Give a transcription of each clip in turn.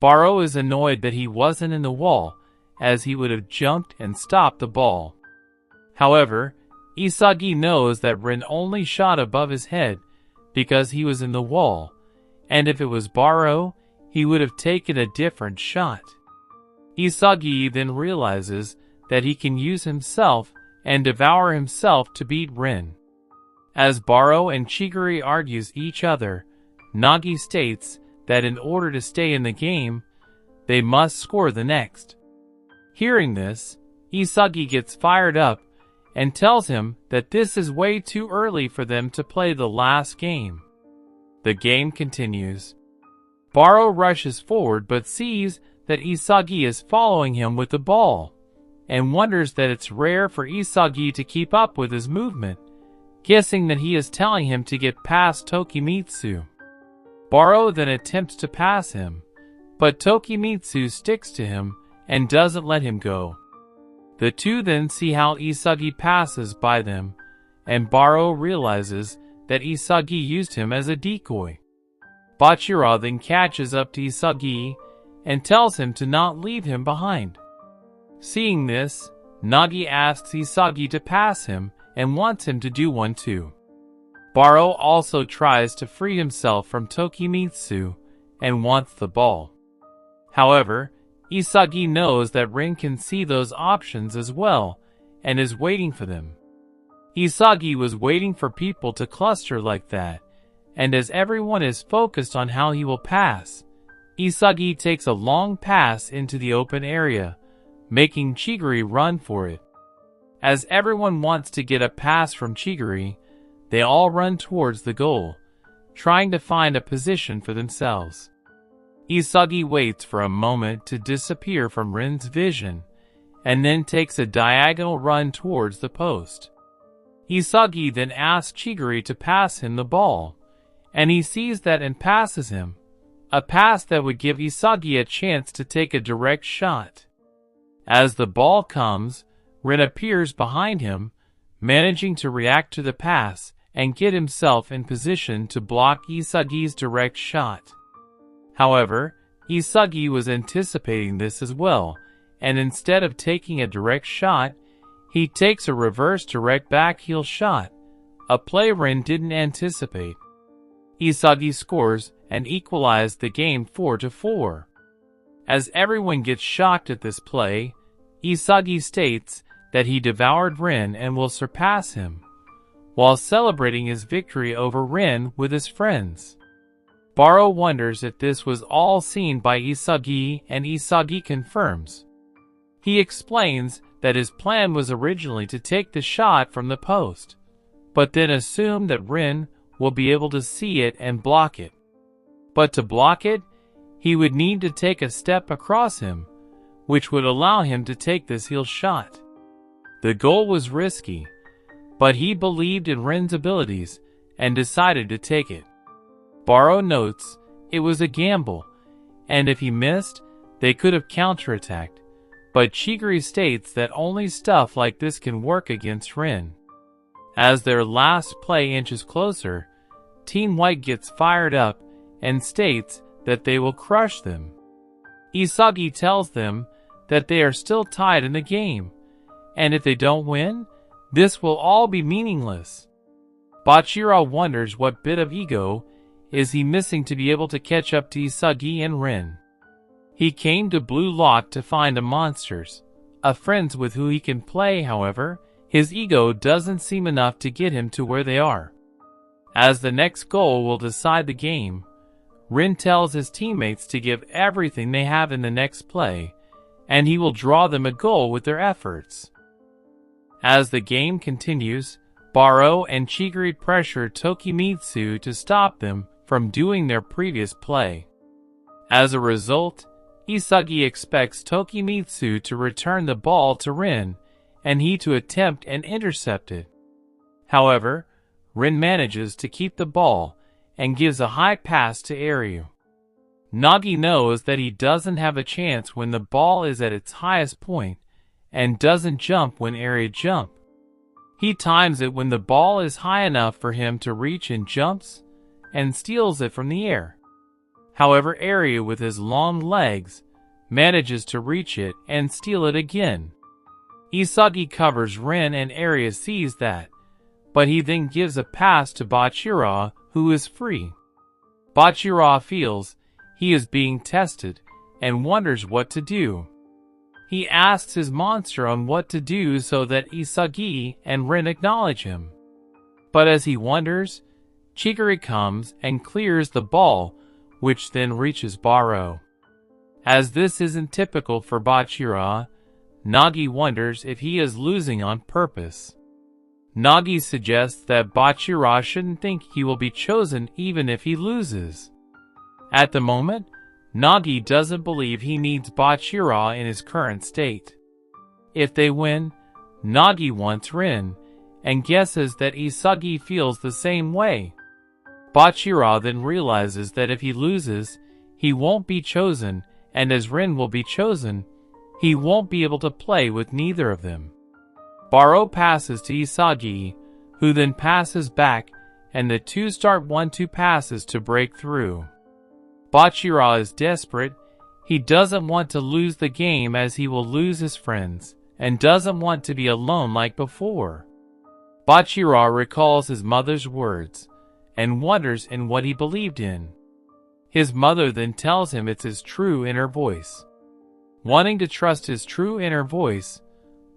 Baro is annoyed that he wasn't in the wall, as he would have jumped and stopped the ball. However, Isagi knows that Rin only shot above his head because he was in the wall, and if it was Baro, he would have taken a different shot. Isagi then realizes that he can use himself and devour himself to beat Rin. As Baro and Chigiri argues each other, Nagi states that in order to stay in the game, they must score the next. Hearing this, Isagi gets fired up and tells him that this is way too early for them to play the last game. The game continues. Baro rushes forward but sees that Isagi is following him with the ball, and wonders that it's rare for Isagi to keep up with his movement, guessing that he is telling him to get past Tokimitsu. Baro then attempts to pass him, but Tokimitsu sticks to him and doesn't let him go. The two then see how Isagi passes by them, and Baro realizes that Isagi used him as a decoy. Bachira then catches up to Isagi and tells him to not leave him behind. Seeing this, Nagi asks Isagi to pass him and wants him to do one too. Baro also tries to free himself from Tokimitsu and wants the ball. However, Isagi knows that Rin can see those options as well and is waiting for them. Isagi was waiting for people to cluster like that, and as everyone is focused on how he will pass, Isagi takes a long pass into the open area, making Chigiri run for it. As everyone wants to get a pass from Chigiri, they all run towards the goal, trying to find a position for themselves. Isagi waits for a moment to disappear from Rin's vision, and then takes a diagonal run towards the post. Isagi then asks Chigiri to pass him the ball, and he sees that and passes him, a pass that would give Isagi a chance to take a direct shot. As the ball comes, Rin appears behind him, managing to react to the pass and get himself in position to block Isagi's direct shot. However, Isagi was anticipating this as well, and instead of taking a direct shot, he takes a reverse direct backheel shot, a play Rin didn't anticipate. Isagi scores and equalized the game 4-4. As everyone gets shocked at this play, Isagi states that he devoured Rin and will surpass him, while celebrating his victory over Rin with his friends. Baro wonders if this was all seen by Isagi, and Isagi confirms. He explains that his plan was originally to take the shot from the post, but then assumed that Rin will be able to see it and block it. But to block it, he would need to take a step across him, which would allow him to take this heel shot. The goal was risky, but he believed in Rin's abilities and decided to take it. Baro notes it was a gamble, and if he missed, they could have counterattacked, but Chigiri states that only stuff like this can work against Rin. As their last play inches closer, Team White gets fired up and states that they will crush them. Isagi tells them that they are still tied in the game, and if they don't win, this will all be meaningless. Bachira wonders what bit of ego is he missing to be able to catch up to Isagi and Rin. He came to Blue Lock to find a monsters, a friends with who he can play. However, his ego doesn't seem enough to get him to where they are. As the next goal will decide the game, Rin tells his teammates to give everything they have in the next play, and he will draw them a goal with their efforts. As the game continues, Baro and Chigiri pressure Tokimitsu to stop them from doing their previous play. As a result, Isagi expects Tokimitsu to return the ball to Rin, and he to attempt and intercept it. However, Rin manages to keep the ball and gives a high pass to Airyu. Nagi knows that he doesn't have a chance when the ball is at its highest point, and doesn't jump when Airyu jumps. He times it when the ball is high enough for him to reach and jumps, and steals it from the air. However, Aryu, with his long legs, manages to reach it and steal it again. Isagi covers Rin and Aryu sees that, but he then gives a pass to Bachira, who is free. Bachira feels he is being tested and wonders what to do. He asks his monster on what to do so that Isagi and Rin acknowledge him. But as he wonders, Chigiri comes and clears the ball, which then reaches Barou. As this isn't typical for Bachira, Nagi wonders if he is losing on purpose. Nagi suggests that Bachira shouldn't think he will be chosen even if he loses. At the moment, Nagi doesn't believe he needs Bachira in his current state. If they win, Nagi wants Rin, and guesses that Isagi feels the same way. Bachira then realizes that if he loses, he won't be chosen, and as Rin will be chosen, he won't be able to play with neither of them. Barou passes to Isagi, who then passes back, and the two start 1-2 passes to break through. Bachira is desperate. He doesn't want to lose the game as he will lose his friends, and doesn't want to be alone like before. Bachira recalls his mother's words, and wonders in what he believed in. His mother then tells him it's his true inner voice. Wanting to trust his true inner voice,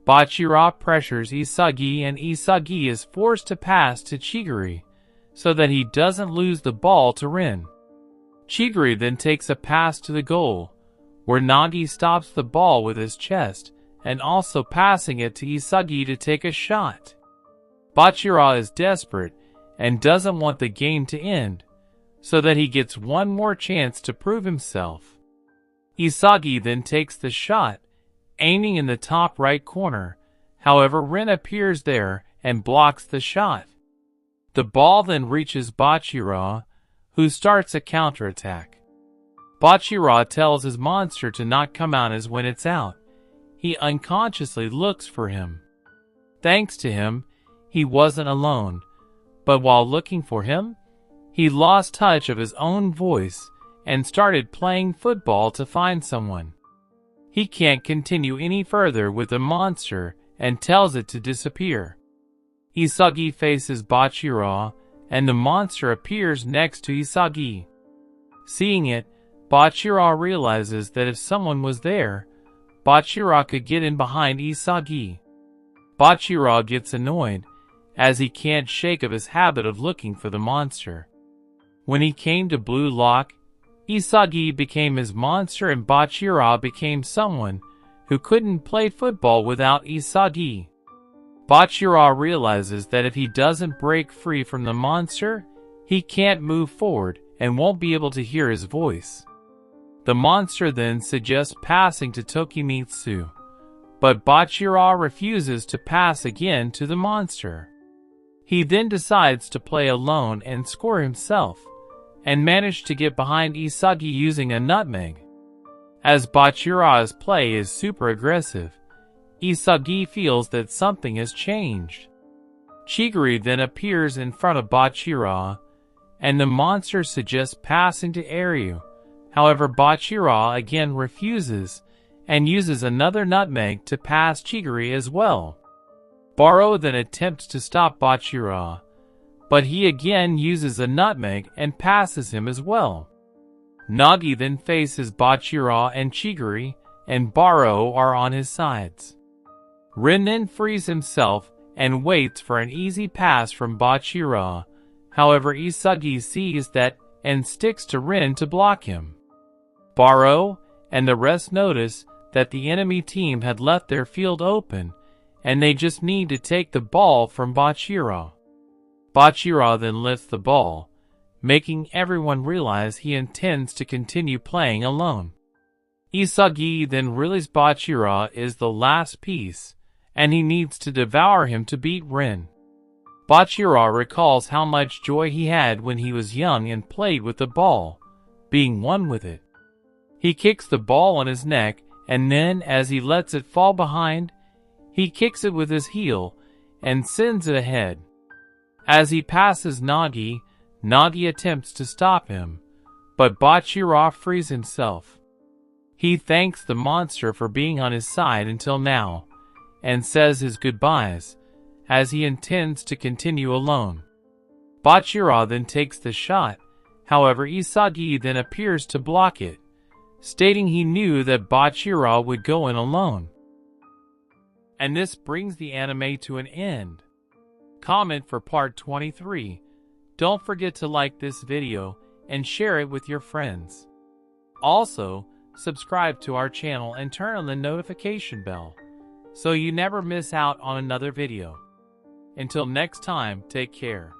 Bachira pressures Isagi and Isagi is forced to pass to Chigiri, so that he doesn't lose the ball to Rin. Chigiri then takes a pass to the goal, where Nagi stops the ball with his chest, and also passing it to Isagi to take a shot. Bachira is desperate, and doesn't want the game to end, so that he gets one more chance to prove himself. Isagi then takes the shot, aiming in the top right corner. However, Rin appears there and blocks the shot. The ball then reaches Bachira, who starts a counterattack. Bachira tells his monster to not come out as when it's out. He unconsciously looks for him. Thanks to him, he wasn't alone, but while looking for him, he lost touch of his own voice and started playing football to find someone. He can't continue any further with the monster and tells it to disappear. Isagi faces Bachira, and the monster appears next to Isagi. Seeing it, Bachira realizes that if someone was there, Bachira could get in behind Isagi. Bachira gets annoyed, as he can't shake of his habit of looking for the monster. When he came to Blue Lock, Isagi became his monster and Bachira became someone who couldn't play football without Isagi. Bachira realizes that if he doesn't break free from the monster, he can't move forward and won't be able to hear his voice. The monster then suggests passing to Tokimitsu, but Bachira refuses to pass again to the monster. He then decides to play alone and score himself, and managed to get behind Isagi using a nutmeg. As Bachira's play is super aggressive, Isagi feels that something has changed. Chigiri then appears in front of Bachira, and the monster suggests passing to Aryu. However, Bachira again refuses, and uses another nutmeg to pass Chigiri as well. Barou then attempts to stop Bachira, but he again uses a nutmeg and passes him as well. Nagi then faces Bachira and Chigiri, and Barou are on his sides. Rin then frees himself and waits for an easy pass from Bachira. However, Isagi sees that and sticks to Rin to block him. Barou and the rest notice that the enemy team had left their field open, and they just need to take the ball from Bachira. Bachira then lifts the ball, making everyone realize he intends to continue playing alone. Isagi then realizes Bachira is the last piece, and he needs to devour him to beat Rin. Bachira recalls how much joy he had when he was young and played with the ball, being one with it. He kicks the ball on his neck, and then as he lets it fall behind, he kicks it with his heel and sends it ahead. As he passes Nagi, Nagi attempts to stop him, but Bachira frees himself. He thanks the monster for being on his side until now, and says his goodbyes, as he intends to continue alone. Bachira then takes the shot, however Isagi then appears to block it, stating he knew that Bachira would go in alone. And this brings the anime to an end. Comment for part 23. Don't forget to like this video and share it with your friends. Also, subscribe to our channel and turn on the notification bell so you never miss out on another video. Until next time, take care.